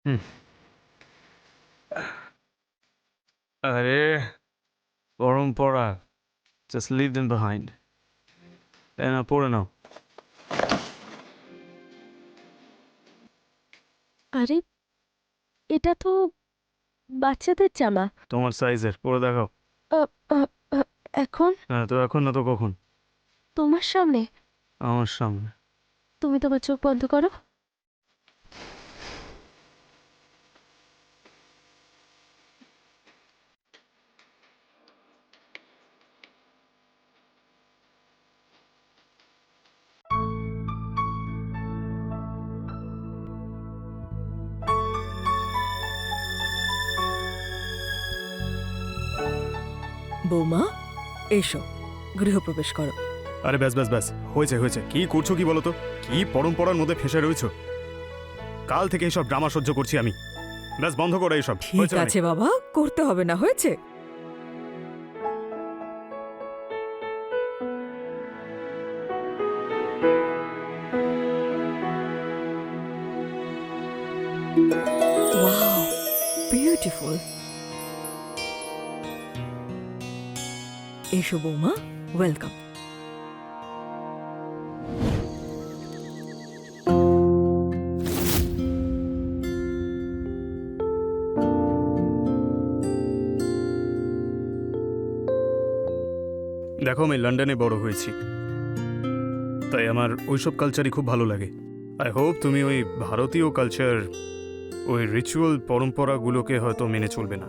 হুম। আরে পরম্পরা, just leave them behind. তাই না, পড়ে নাও। আরে এটা তো বাচ্চাদের জামা। তোমার সাইজের, পরে দেখাও। আ, আ, আ, এখন হ্যাঁ, তো এখন না তো কখন? তোমার সামনে। আমার সামনে। তুমি তোমার চোখ বন্ধ করো। বৌমা, এসো, গৃহপ্রবেশ করো। আরে ব্যাস ব্যাস ব্যাস, হয়েছে হয়েছে। কি করছো কি বলো তো? কি পরম্পরার মধ্যে ফেসে রয়েছো? কাল থেকে এইসব ড্রামা সহ্য করছি আমি। ব্যাস বন্ধ করো এইসব। ঠিক হয়েছে অনেক। আছে বাবা, করতে হবে না, হয়েছে? Wow, beautiful. এসো বৌমা, ওয়েলকাম। দেখো, আমি লন্ডনে বড় হয়েছি, তাই আমার ওইসব কালচারই খুব ভালো লাগে। আই হোপ তুমি ওই ভারতীয় কালচার, ওই রিচুয়াল পরম্পরাগুলোকে হয়তো মেনে চলবে না।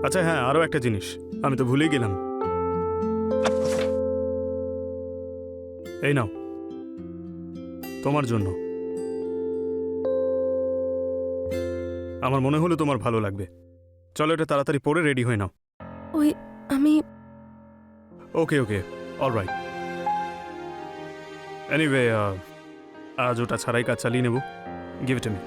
আচ্ছা হ্যাঁ, আরও একটা জিনিস আমি তো ভুলেই গেলাম। এই নাও, তোমার জন্য। আমার মনে হলো তোমার ভালো লাগবে। চলো এটা তাড়াতাড়ি পরে রেডি হয়ে নাও। ওই আমি ওকে ওকে, অলরাইট। এনিওয়ে, আজ ওটা ছাড়াই কাজ চালিয়ে নেব। Give it me.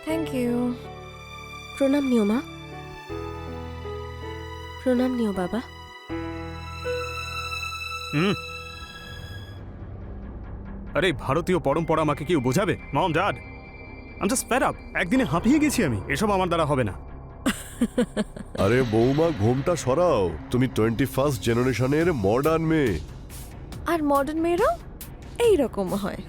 Thank you. প্রণাম নিও মা, প্রণাম নিও বাবা। হুম। আরে ভারতীয় পরম্পরা আমাকে কেউ বোঝাবে? Mom, dad, I am just fed up. একদিনে হাঁপিয়ে গেছি আমি। এসব আমার দ্বারা হবে না। আরে বৌমা, ঘোমটা সরাও। তুমি 21st জেনারেশনের মডার্ন মেয়ে। আর মডার্ন মেয়েরাও এইরকম হয়।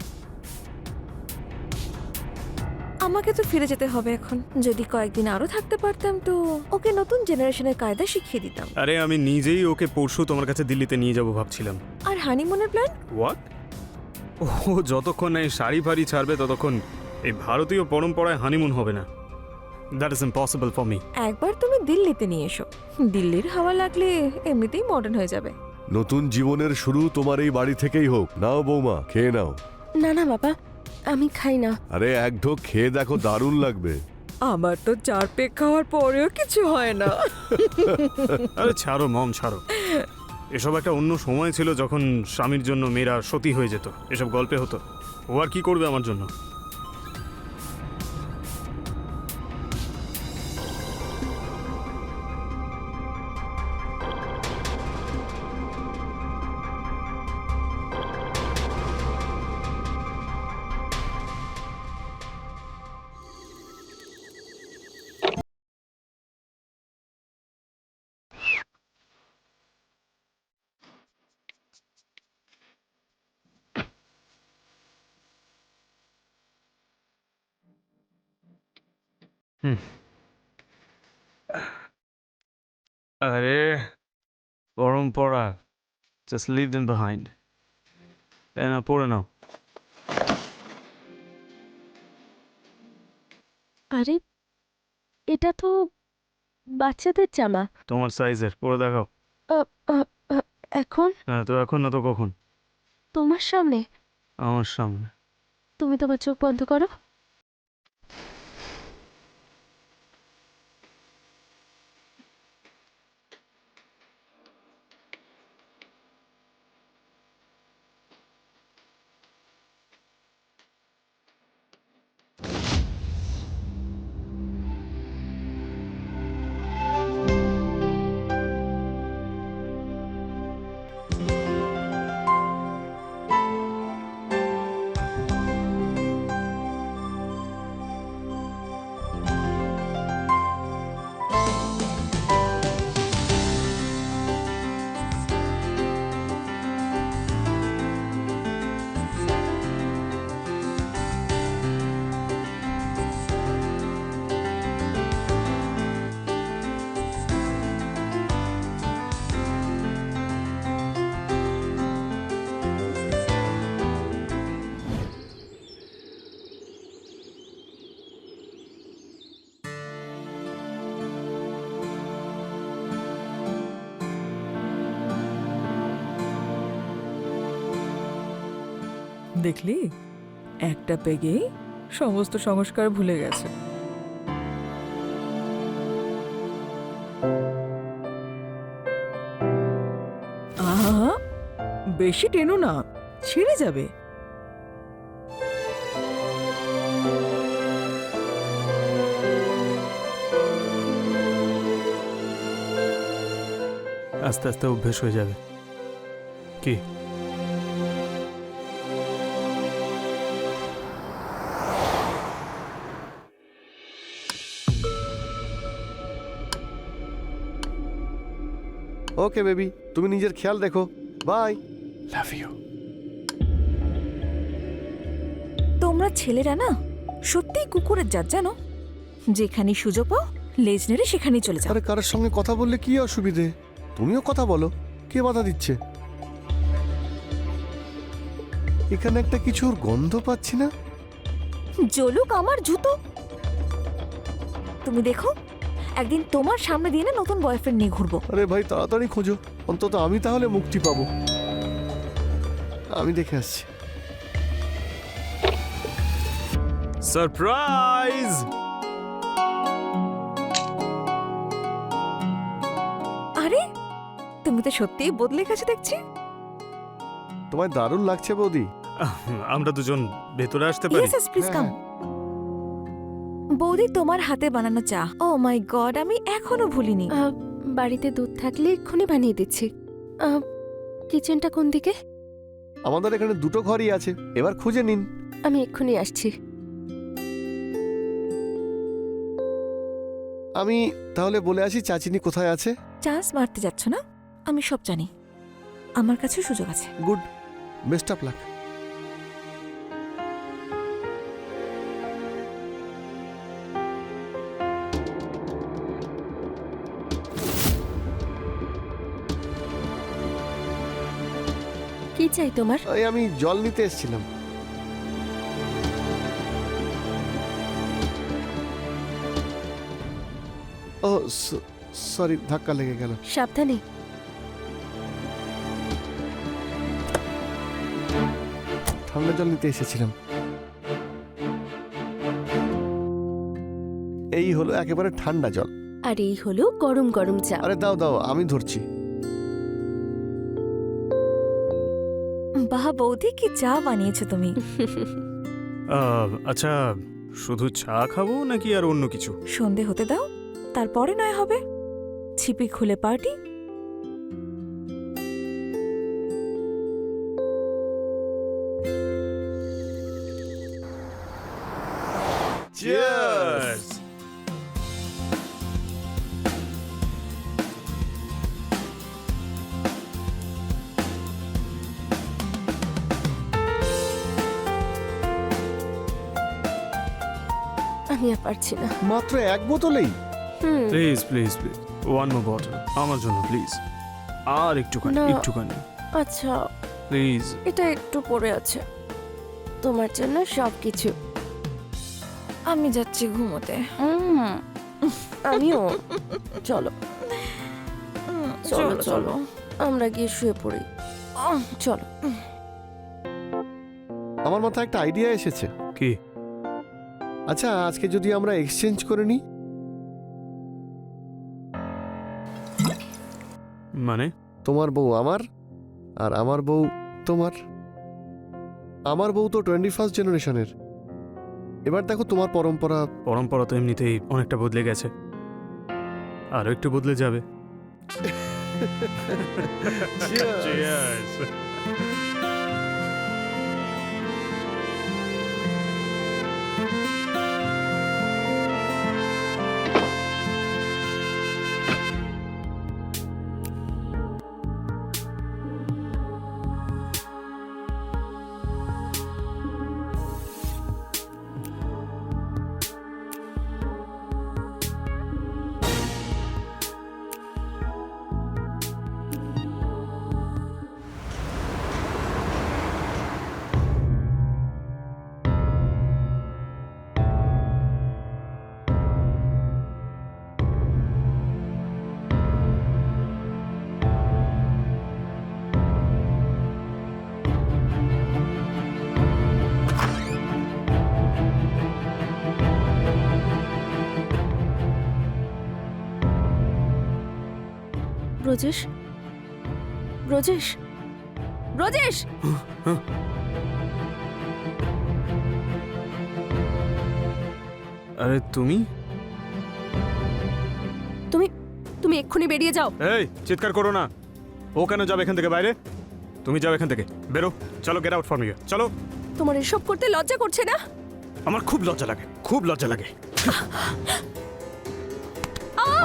আমাকে তো ফিরে যেতে হবে এখন। যদি কয়েকদিন আরো থাকতে পারতাম তো ওকে নতুন জেনারেশনের কায়দা শিখিয়ে দিতাম। আরে আমি নিজেই ওকে পরশু তোমার কাছে দিল্লিতে নিয়ে যাব ভাবছিলাম। আর হানিমুনের প্ল্যান? হোয়াট? ও যতক্ষণ না এই শাড়ি ফাড়ি ছাড়বে ততক্ষণ এই ভারতীয় পরম্পরায় হানিমুন হবে না। That is impossible for me. একবার তুমি দিল্লিতে নিয়ে এসো, দিল্লির হাওয়া লাগলে এমনিতেই মডার্ন হয়ে যাবে। নতুন জীবনের শুরু তোমার এই বাড়ি থেকেই হোক। নাও বৌমা, খেয়ে নাও। না না বাবা, আমি খাই না। আরে এক ঢোক খেয়ে দেখো, দারুণ লাগবে। আমার তো 4 পেক খাওয়ার পরেও কিছু হয় না। আরে ছাড়ো মম, ছাড়ো। এসব একটা অন্য সময় ছিল যখন স্বামীর জন্য মেয়েরা সতী হয়ে যেত, এসব গল্পে হতো। ও আর কি করবে আমার জন্য? আরে পরম্পরা, just leave them behind. না পড়ে নাও। আরে এটা তো বাচ্চাদের জামা। তোমার সাইজের, পরে দেখাও। আ, আ, আ, এখন হ্যাঁ, তো এখন না তো কখন? তোমার সামনে। আমার সামনে। তুমি তোমার চোখ বন্ধ করো। দেখলি, একটা পেগেই সমস্ত সংস্কার ভুলে গেছে। আহা, বেশি টেনো না, ছিঁড়ে যাবে। আস্তে আস্তে অভ্যেস হয়ে যাবে। কি? ওকে বেবি, তুমি নিজের খেয়াল রেখো। বাই। Love you. তোমরা ছেলেরা না সত্যিই কুকুরের জাত, জানো? যেখানে সুযোগ পাও লেজ নেড়ে সেখানেই চলে যাও। আরে কারোর সঙ্গে কথা বললে কি অসুবিধে? তুমিও কথা বলো, কে বাধা দিচ্ছে? এখানে একটা কিছুর গন্ধ পাচ্ছি না। জলুক আমার জুতো। তুমি দেখো, একদিন তোমার সামনে দিয়ে না নতুন বয়ফ্রেন্ড নিয়ে ঘুরবো। আরে ভাই তাড়াতাড়ি খোঁজো, অন্তত আমি তাহলে মুক্তি পাবো। আমি দেখে আসছি। সারপ্রাইজ! আরে তুমি তো সত্যিই বদলে গেছো দেখছি। তোমায় দারুণ লাগছে বৌদি। আমরা দুজন ভেতরে আসতে পারি? Yes please come. হ্যাঁ। বৌদি, তোমার হাতে বানানো চা, ও মাই গড, আমি এখনো ভুলিনি। বাড়িতে দুধ থাকলে এক্ষুনি বানিয়ে দিচ্ছি। কিচেনটা কোন দিকে? আমাদের এখানে দুটো ঘরই আছে, এবার খুঁজে নিন। আমি এক্ষুনি আসছি। আমি তাহলে বলে আসি চাচিনি কোথায় আছে। চান্স মারতে যাচ্ছ না? আমি সব জানি, আমার কাছেও সুযোগ আছে। Good, best of luck. কি চাই তোমার? এই আমি জল নিতে এসেছিলাম। ও সরি, ধাক্কা লেগে গেল। সাবধানে। ঠান্ডা জল নিতে এসেছিলাম। এই হলো একেবারে ঠান্ডা জল। আর এই হলো গরম গরম চা। আরে দাও দাও, আমি ধরছি। বাহ বৌদি, কি চা বানিয়েছো তুমি। আচ্ছা, শুধু চা খাবো নাকি আর অন্য কিছু? সন্ধে হতে দাও, তারপরে নয় হবে ছিপি খুলে পার্টি। Cheers! আমি আর পারছি না। মাত্র এক বোতলেই? Hmm, please please please, one more bottle আমার জন্য প্লিজ, আর একটুখানি না। একটুখানি আচ্ছা প্লিজ। এটা একটু পড়ে আছে, তোমার জন্য সবকিছু। আমি যাচ্ছি ঘুমোতে। আমিও। চলো চলো চলো, আমরা গিয়ে শুয়ে পড়ি। চলো। আমার মাথায় একটা আইডিয়া এসেছে। কি? আচ্ছা, আজকে যদি আমরা এক্সচেঞ্জ করে নিই? মানে? তোমার বউ আমার, আর আমার বউ তোমার। আমার বউ তো 21st জেনারেশনের। এবার দেখো তোমার পরম্পরা। পরম্পরা তো এমনিতেই অনেকটা বদলে গেছে, আরো একটু বদলে যাবে। Cheers. ব্রজেশ, ব্রজেশ, ব্রজেশ! আরে তুমি তুমি তুমি এক্ষুনি বেরিয়ে যাও। এই চিৎকার করো না। ও কেন যাবে এখান থেকে বাইরে? তুমি যাও এখান থেকে, বেরো। চলো, গেট আউট ফ্রম হিয়ার, চলো। তোমার এসব করতে লজ্জা করছে না? আমার খুব লজ্জা লাগে, খুব লজ্জা লাগে।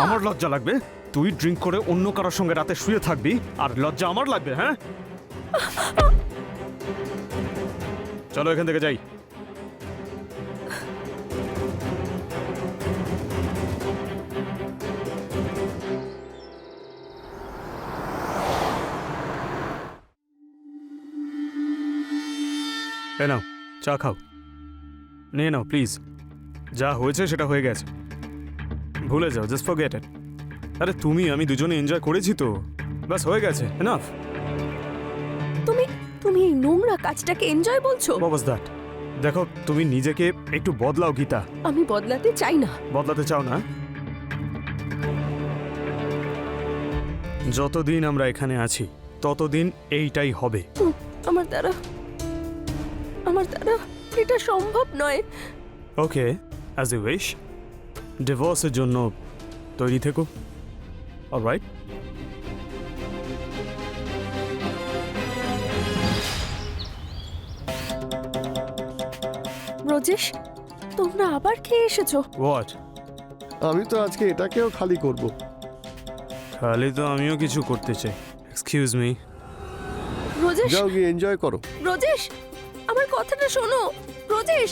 আমার লজ্জা লাগবে? তুই ড্রিঙ্ক করে অন্য কারোর সঙ্গে রাতে শুয়ে থাকবি আর লজ্জা আমার লাগবে? হ্যাঁ, চলো এখান থেকে যাই। এ নাও, চা খাও। নিয়ে নাও প্লিজ। যা হয়েছে সেটা হয়ে গেছে, ভুলে যাও, জাস্ট ফরগেট ইট। আরে তুমি আমি দুজনে এনজয় করেছি তো, বাস হয়ে গেছে, এনাফ। তুমি তুমি এই নোংরা কাজটাকে এনজয় বলছো? What was that? দেখো, তুমি নিজেকে একটু বদলাও গীতা। আমি বদলাতে চাই না। বদলাতে চাও না? যতদিন আমরা এখানে আছি ততদিন এইটাই হবে। আমার দ্বারা এটা সম্ভব নয়। ওকে, অ্যাজ ইউ উইশ। ডিভোর্সের জন্য তৈরি থেকো, অলরাইট? ব্রজেশ, তোমরা আবার খেয়ে এসেছো? হোয়াট? আমি তো আজকে এটাকেও খালি করব। খালি তো আমিও কিছু করতে চাই। Excuse me. ব্রজেশ, যাও গিয়ে এনজয় করো। ব্রজেশ, আমার কথাটা শোনো। ব্রজেশ,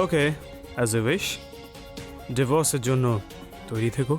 ওকে, অ্যাজ ইউ উইশ। ডিভোর্সের জন্য তৈরি থেকো।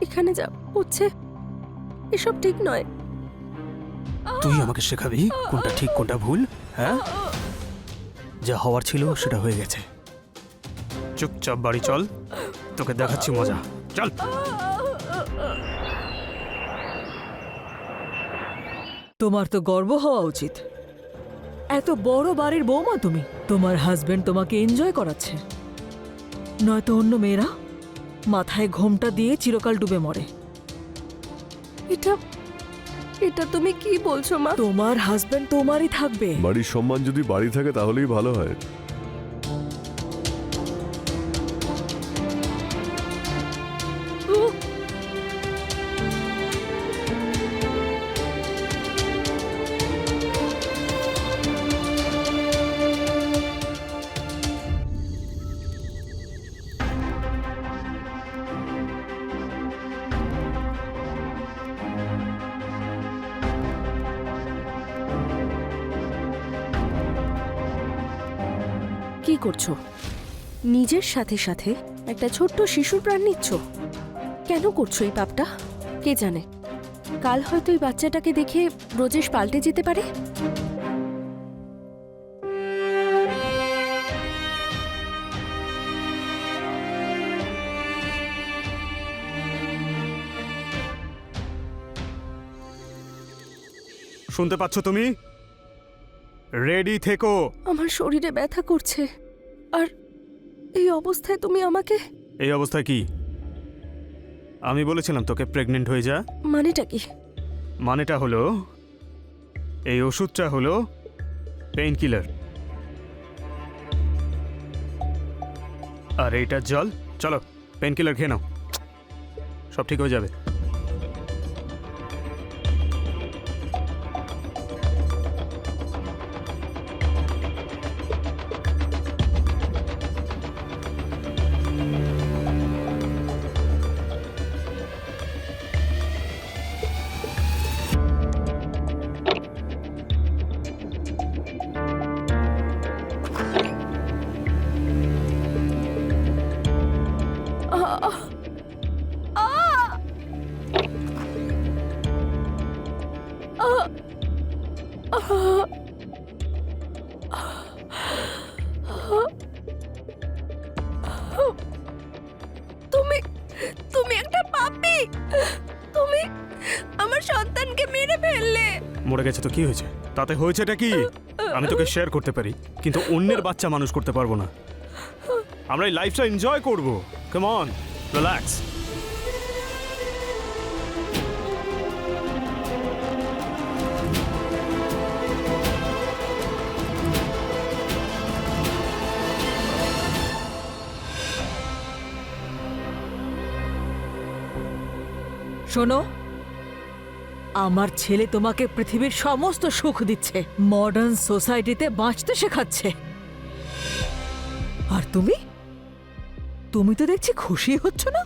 এখানে যা হচ্ছে এসব ঠিক নয়। তুই আমাকে শেখাবি কোনটা ঠিক কোনটা ভুল? হ্যাঁ, যা হওয়ার ছিল সেটা হয়ে গেছে। চুপচাপ বাড়ি চল, তোকে দেখাচ্ছি মজা। চল। তোমার তো গর্ব হওয়া উচিত। এত বড় বাড়ির বৌমা তুমি, তোমার হাজবেন্ড তোমাকে এনজয় করাচ্ছে, নয়তো অন্য মেয়েরা মাথায় ঘোমটা দিয়ে চিরকাল ডুবে মরে। এটা এটা তুমি কি বলছো মা? তোমার হাজবেন্ড তোমারই থাকবে। বাড়ির সম্মান যদি বাড়ি থাকে তাহলেই ভালো হয়। কি করছো? নিজের সাথে সাথে একটা ছোট্ট শিশুর প্রাণ নিচ্ছ। কেন করছো এই পাপটা? কে জানে, কাল হয়তো এই বাচ্চাটাকে দেখে ব্রজেশ পাল্টে যেতে পারে। শুনতে পাচ্ছ তুমি? রেডি থেকো। আমার শরীরে ব্যথা করছে, আর এই অবস্থায় তুমি আমাকে... এই অবস্থায় কি? আমি বলেছিলাম তোকে প্রেগনেন্ট হয়ে যা। মানেটা কি? মানেটা হলো এই ওষুধটা হলো পেইন কিলার, আর এইটা জল। চলো পেইন কিলার খেয়ে নাও, সব ঠিক হয়ে যাবে। তুমি তুমি একটা পাপী। তুমি আমার সন্তানকে মেরে ফেললে। মরে গেছে তো কি হয়েছে? তাতে হয়েছেটা কি? আমি তোকে শেয়ার করতে পারি, কিন্তু অন্যের বাচ্চা মানুষ করতে পারবো না। আমরা এই লাইফটা এনজয় করবো। Come on, relax. শোনো, আমার ছেলে তোমাকে পৃথিবীর সমস্ত সুখ দিচ্ছে, মডার্ন সোসাইটিতে বাঁচতে শেখাচ্ছে, আর তুমি তুমি তো দেখছি খুশি হচ্ছ না।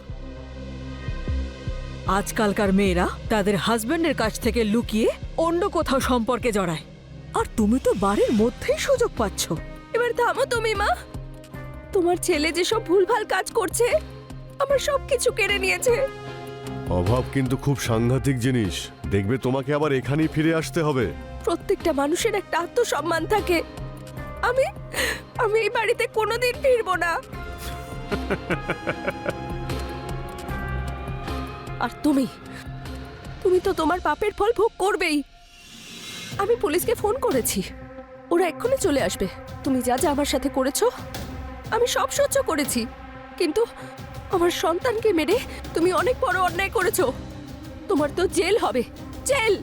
আজকালকার মেয়েরা তাদের হাজবেন্ডের কাছ থেকে লুকিয়ে অন্য কোথাও সম্পর্কে জড়ায়, আর তুমি তো বাড়ির মধ্যেই সুযোগ পাচ্ছ। এবার থামো তুমি মা। তোমার ছেলে যেসব ভুলভাল কাজ করছে, আমার সবকিছু কেড়ে নিয়েছে। অভাব কিন্তু খুব সাংঘাতিক জিনিস। দেখবে তোমাকে আবার এখানেই ফিরে আসতে হবে। প্রত্যেকটা মানুষের একটা আত্মসম্মান থাকে। আমি আমি এই বাড়িতে কোনোদিন ফিরবো না। আর তুমি তুমি তো তোমার পাপের ফল ভোগ করবেই। আমি পুলিশকে ফোন করেছি, ওরা এক্ষুনি চলে আসবে। তুমি যা যা আমার সাথে করেছো আমি সব সহ্য করেছি, কিন্তু আমার সন্তানকে মেরে তুমি অনেক বড় অন্যায় করেছো। তোমার তো জেল হবে, জেল।